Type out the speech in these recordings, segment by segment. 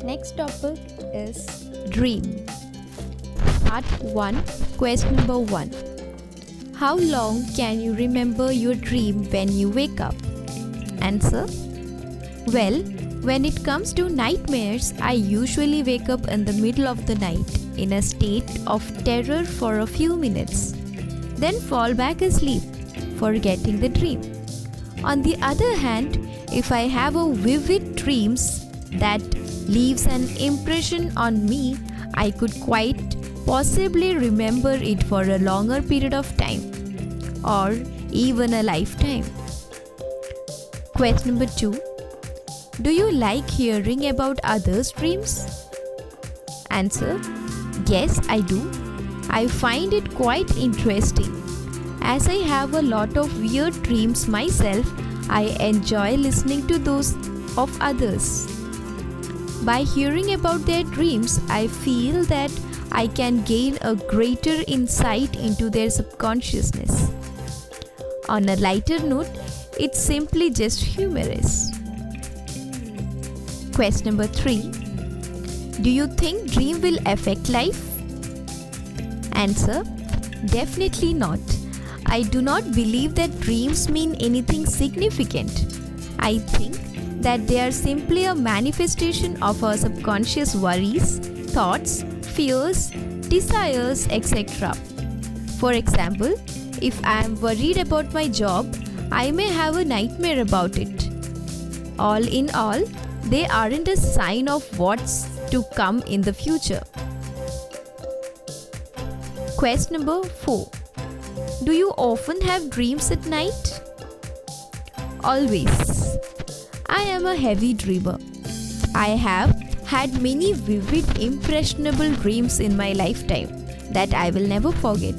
Next topic is dream. Part 1, question number 1. How long can you remember your dream when you wake up? Answer. Well, when it comes to nightmares, I usually wake up in the middle of the night in a state of terror for a few minutes, then fall back asleep, forgetting the dream. On the other hand, if I have a vivid dreams that leaves an impression on me, I could quite possibly remember it for a longer period of time or even a lifetime. Question number 2. Do you like hearing about others' dreams? Answer. Yes, I do. I find it quite interesting. As I have a lot of weird dreams myself, I enjoy listening to those of others. By hearing about their dreams, I feel that I can gain a greater insight into their subconsciousness. On a lighter note, it's simply just humorous. Question number 3. Do you think dream will affect life? Answer. Definitely not. I do not believe that dreams mean anything significant. I think that they are simply a manifestation of our subconscious worries, thoughts, fears, desires, etc. For example, if I am worried about my job, I may have a nightmare about it. All in all, they aren't a sign of what's to come in the future. Question number 4. Do you often have dreams at night? Always. I am a heavy dreamer. I have had many vivid, impressionable dreams in my lifetime that I will never forget.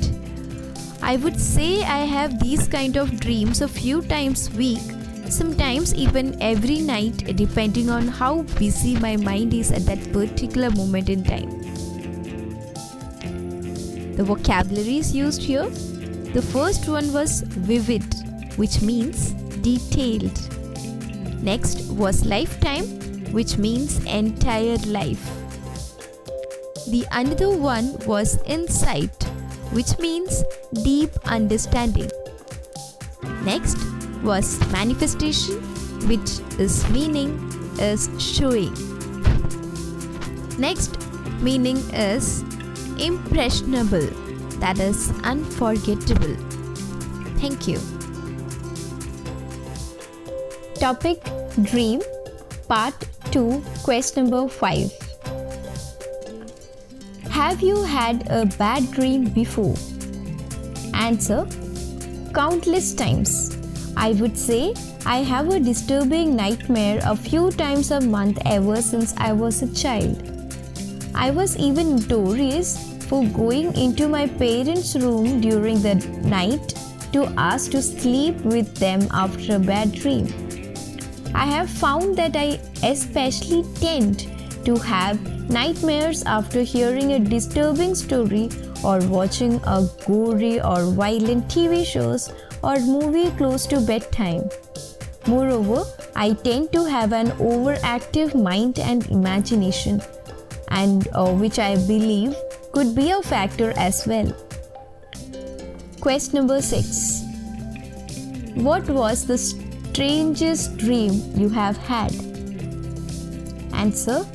I would say I have these kind of dreams a few times a week, sometimes even every night, depending on how busy my mind is at that particular moment in time. The vocabularies used here. The first one was vivid, which means detailed. Next was lifetime, which means entire life. The another one was insight, which means deep understanding. Next was manifestation, which is meaning is showing. Next meaning is impressionable, that is unforgettable. Thank you. Topic Dream, Part 2, question number 5. Have you had a bad dream before? Answer. Countless times. I would say I have a disturbing nightmare a few times a month ever since I was a child. I was even notorious for going into my parents' room during the night to ask to sleep with them after a bad dream. I have found that I especially tend to have nightmares after hearing a disturbing story or watching a gory or violent TV shows or movie close to bedtime. Moreover, I tend to have an overactive mind and imagination, and which I believe could be a factor as well. Question number 6. What was the strangest dream you have had? Answer.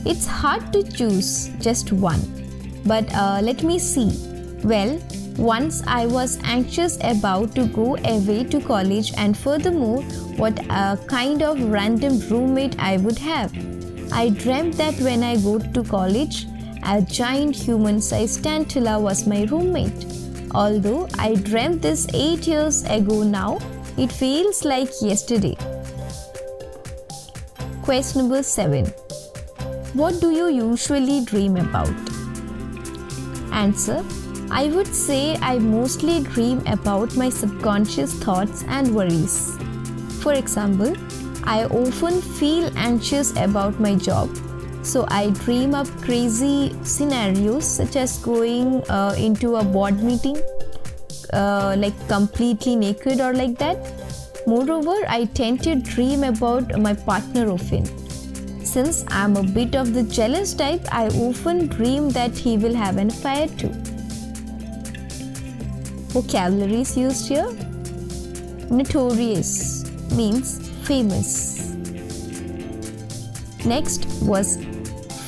It's hard to choose just one, but let me see. Well, once I was anxious about to go away to college, and furthermore, what a kind of random roommate I would have. I dreamt that when I go to college, a giant human-sized tarantula was my roommate. Although I dreamt this 8 years ago now, it feels like yesterday. Question number 7. What do you usually dream about? Answer. I would say I mostly dream about my subconscious thoughts and worries. For example, I often feel anxious about my job, so I dream up crazy scenarios such as going into a board meeting like completely naked or like that. Moreover, I tend to dream about my partner often. Since I'm a bit of the jealous type, I often dream that he will have an affair too. Vocabularies used here. Notorious means famous. Next was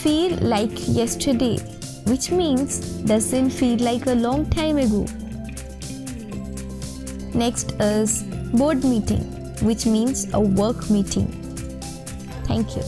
feel like yesterday, which means doesn't feel like a long time ago. Next is board meeting, which means a work meeting. Thank you.